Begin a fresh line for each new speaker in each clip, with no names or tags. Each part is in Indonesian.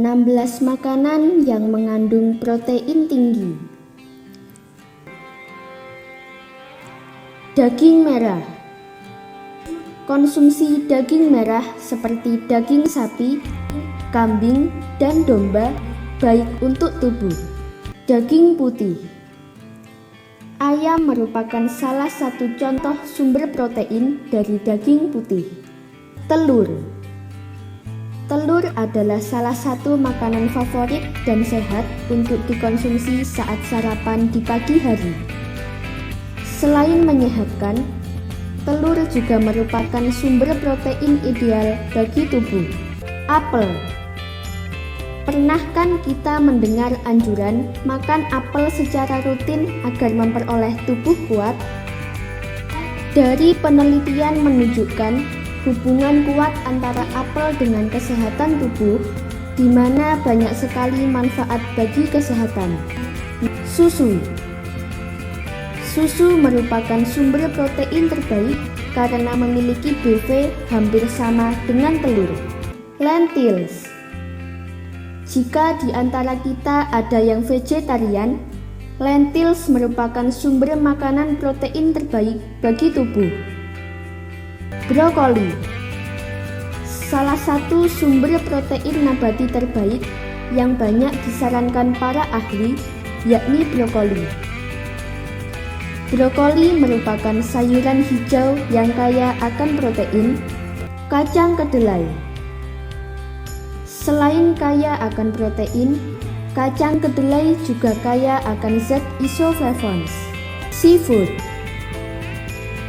16 makanan yang mengandung protein tinggi. Daging merah. Konsumsi daging merah seperti daging sapi, kambing, dan domba baik untuk tubuh. Daging putih. Ayam merupakan salah satu contoh sumber protein dari daging putih. Telur. Telur adalah salah satu makanan favorit dan sehat untuk dikonsumsi saat sarapan di pagi hari. Selain menyehatkan, telur juga merupakan sumber protein ideal bagi tubuh. Apel. Pernah kan kita mendengar anjuran makan apel secara rutin agar memperoleh tubuh kuat? Dari penelitian menunjukkan hubungan kuat antara apel dengan kesehatan tubuh, di mana banyak sekali manfaat bagi kesehatan. Susu. Susu merupakan sumber protein terbaik karena memiliki BV hampir sama dengan telur. Lentils. Jika di antara kita ada yang vegetarian, lentils merupakan sumber makanan protein terbaik bagi tubuh. Brokoli. Salah satu sumber protein nabati terbaik yang banyak disarankan para ahli, yakni brokoli. Brokoli merupakan sayuran hijau yang kaya akan protein. Kacang kedelai. Selain kaya akan protein, kacang kedelai juga kaya akan zat isoflavones. Seafood.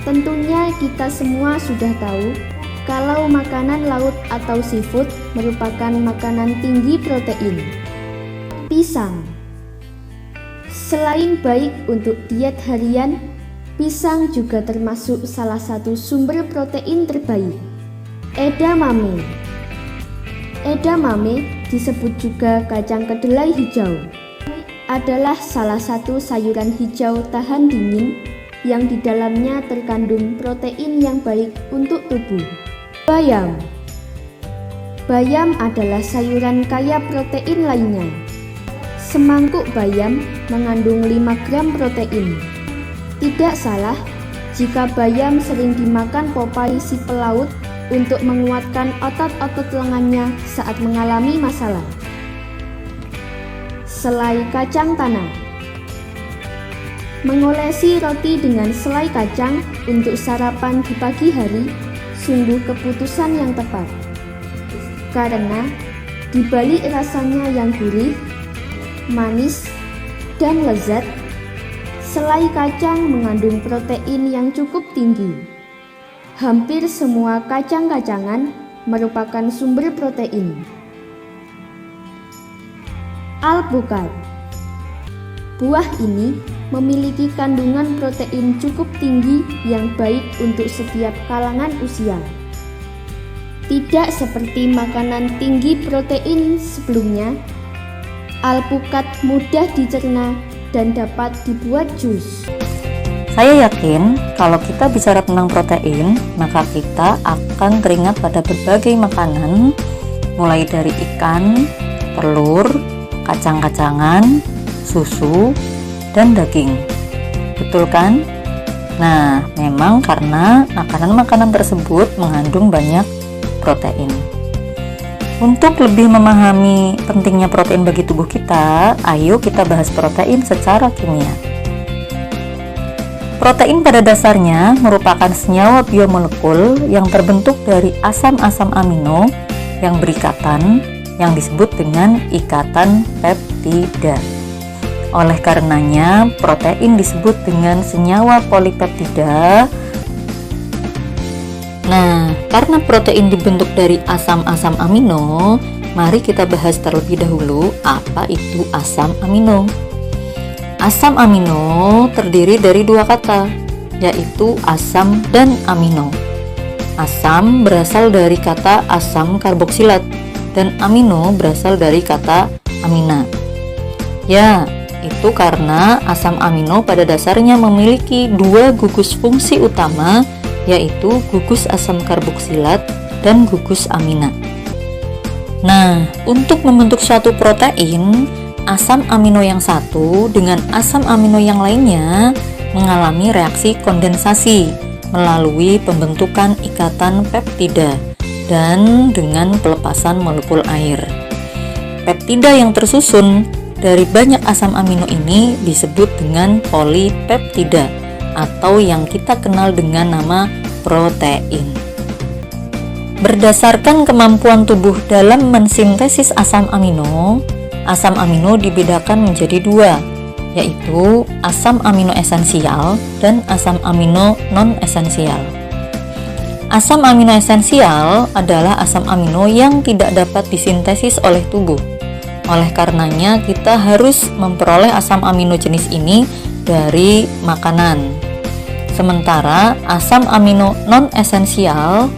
Tentunya kita semua sudah tahu kalau makanan laut atau seafood merupakan makanan tinggi protein. Pisang. Selain baik untuk diet harian, pisang juga termasuk salah satu sumber protein terbaik. Edamame. Edamame disebut juga kacang kedelai hijau. Adalah salah satu sayuran hijau tahan dingin yang di dalamnya terkandung protein yang baik untuk tubuh. Bayam. Bayam adalah sayuran kaya protein lainnya. Semangkuk bayam mengandung 5 gram protein. Tidak salah jika bayam sering dimakan Popeye si pelaut untuk menguatkan otot-otot lengannya saat mengalami masalah. Selai kacang tanah. Mengolesi roti dengan selai kacang untuk sarapan di pagi hari sungguh keputusan yang tepat. Karena di balik rasanya yang gurih, manis, dan lezat, selai kacang mengandung protein yang cukup tinggi. Hampir semua kacang-kacangan merupakan sumber protein. Alpukat. Buah ini memiliki kandungan protein cukup tinggi yang baik untuk setiap kalangan usia. Tidak seperti makanan tinggi protein sebelumnya, alpukat mudah dicerna dan dapat dibuat jus.
Saya yakin kalau kita bicara tentang protein, maka kita akan teringat pada berbagai makanan, mulai dari ikan, telur, kacang-kacangan, susu, dan daging. Betul kan? Nah, memang karena makanan-makanan tersebut mengandung banyak protein. Untuk lebih memahami pentingnya protein bagi tubuh kita, ayo kita bahas protein secara kimia. Protein pada dasarnya merupakan senyawa biomolekul yang terbentuk dari asam-asam amino yang berikatan yang disebut dengan ikatan peptida. Oleh karenanya, protein disebut dengan senyawa polipeptida. Nah, karena protein dibentuk dari asam-asam amino, mari kita bahas terlebih dahulu apa itu asam amino. Asam amino terdiri dari 2 kata, yaitu asam dan amino. Asam berasal dari kata asam karboksilat dan amino berasal dari kata amina. Ya, itu karena asam amino pada dasarnya memiliki 2 gugus fungsi utama, yaitu gugus asam karboksilat dan gugus amina. Nah, untuk membentuk suatu protein, asam amino yang satu dengan asam amino yang lainnya mengalami reaksi kondensasi melalui pembentukan ikatan peptida dan dengan pelepasan molekul air. Peptida yang tersusun dari banyak asam amino ini disebut dengan polipeptida atau yang kita kenal dengan nama protein. Berdasarkan kemampuan tubuh dalam mensintesis asam amino dibedakan menjadi dua, yaitu asam amino esensial dan asam amino non-esensial. Asam amino esensial adalah asam amino yang tidak dapat disintesis oleh tubuh. Oleh karenanya, kita harus memperoleh asam amino jenis ini dari makanan. Sementara asam amino non-esensial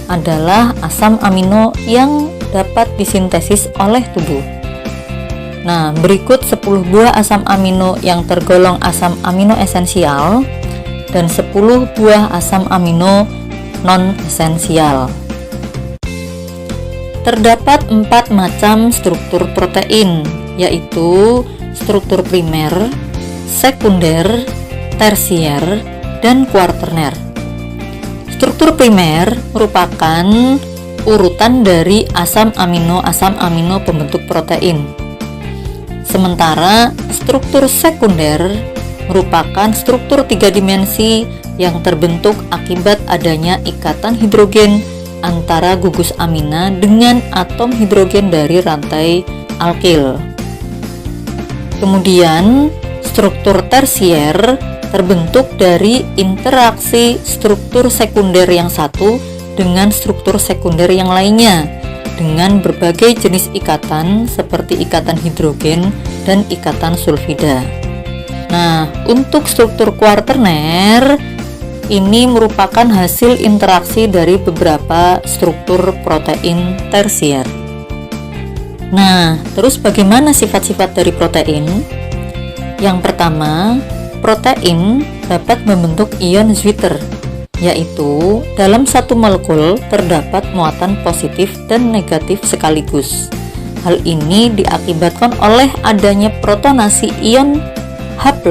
adalah asam amino yang dapat disintesis oleh tubuh. Nah, berikut 10 buah asam amino yang tergolong asam amino esensial dan 10 buah asam amino non-esensial. Terdapat 4 macam struktur protein, yaitu struktur primer, sekunder, tersier, dan kuarterner. Struktur primer merupakan urutan dari asam amino pembentuk protein. Sementara struktur sekunder merupakan struktur 3 dimensi yang terbentuk akibat adanya ikatan hidrogen antara gugus amina dengan atom hidrogen dari rantai alkil. Kemudian, struktur tersier terbentuk dari interaksi struktur sekunder yang satu dengan struktur sekunder yang lainnya dengan berbagai jenis ikatan seperti ikatan hidrogen dan ikatan sulfida. Nah, untuk struktur kuarterner ini merupakan hasil interaksi dari beberapa struktur protein tersier. Nah, terus bagaimana sifat-sifat dari protein? Yang pertama, protein dapat membentuk ion Zwitter, yaitu dalam satu molekul terdapat muatan positif dan negatif sekaligus. Hal ini diakibatkan oleh adanya protonasi ion H+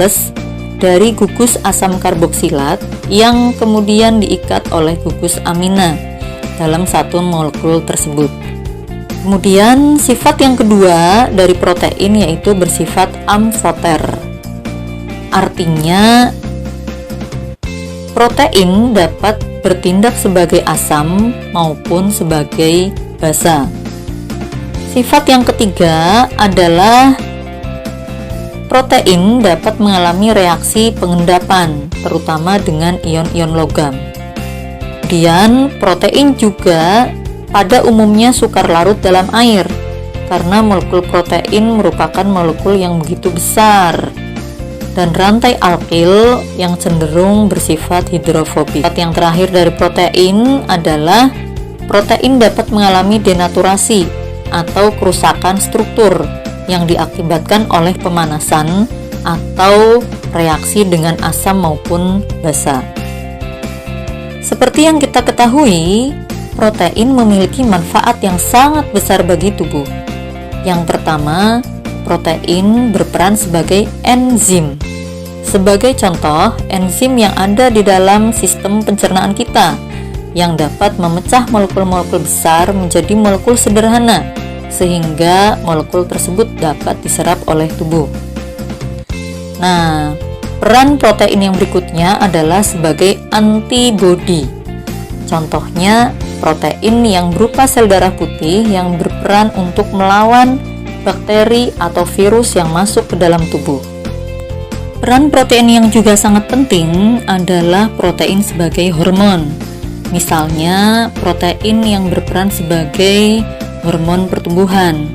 dari gugus asam karboksilat yang kemudian diikat oleh gugus amina dalam satu molekul tersebut. Kemudian sifat yang kedua dari protein yaitu bersifat amfoter. Artinya protein dapat bertindak sebagai asam maupun sebagai basa. Sifat yang ketiga adalah protein dapat mengalami reaksi pengendapan, terutama dengan ion-ion logam. Kemudian, protein juga pada umumnya sukar larut dalam air, karena molekul protein merupakan molekul yang begitu besar, dan rantai alkil yang cenderung bersifat hidrofobik. Sifat yang terakhir dari protein adalah protein dapat mengalami denaturasi atau kerusakan struktur yang diakibatkan oleh pemanasan atau reaksi dengan asam maupun basa. Seperti yang kita ketahui, protein memiliki manfaat yang sangat besar bagi tubuh. Yang pertama, protein berperan sebagai enzim. Sebagai contoh, enzim yang ada di dalam sistem pencernaan kita yang dapat memecah molekul-molekul besar menjadi molekul sederhana sehingga molekul tersebut dapat diserap oleh tubuh. Nah, peran protein yang berikutnya adalah sebagai antibodi. Contohnya, protein yang berupa sel darah putih yang berperan untuk melawan bakteri atau virus yang masuk ke dalam tubuh. Peran protein yang juga sangat penting adalah protein sebagai hormon. Misalnya, protein yang berperan sebagai hormon pertumbuhan.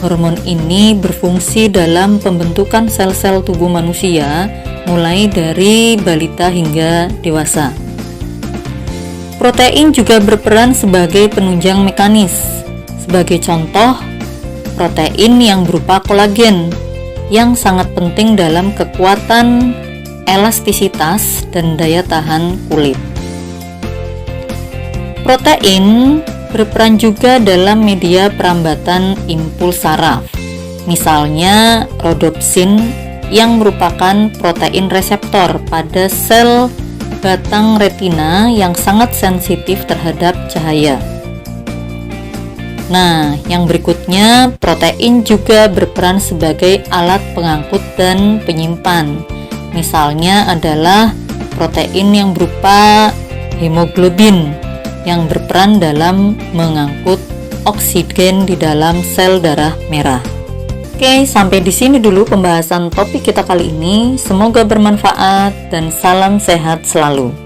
Hormon ini berfungsi dalam pembentukan sel-sel tubuh manusia mulai dari balita hingga dewasa. Protein juga berperan sebagai penunjang mekanis. Sebagai contoh, protein yang berupa kolagen yang sangat penting dalam kekuatan elastisitas dan daya tahan kulit. Protein berperan juga dalam media perambatan impuls saraf. Misalnya rodopsin yang merupakan protein reseptor pada sel batang retina yang sangat sensitif terhadap cahaya. Nah, yang berikutnya, protein juga berperan sebagai alat pengangkut dan penyimpan. Misalnya adalah protein yang berupa hemoglobin yang berperan dalam mengangkut oksigen di dalam sel darah merah. Oke, sampai di sini dulu pembahasan topik kita kali ini. Semoga bermanfaat dan salam sehat selalu.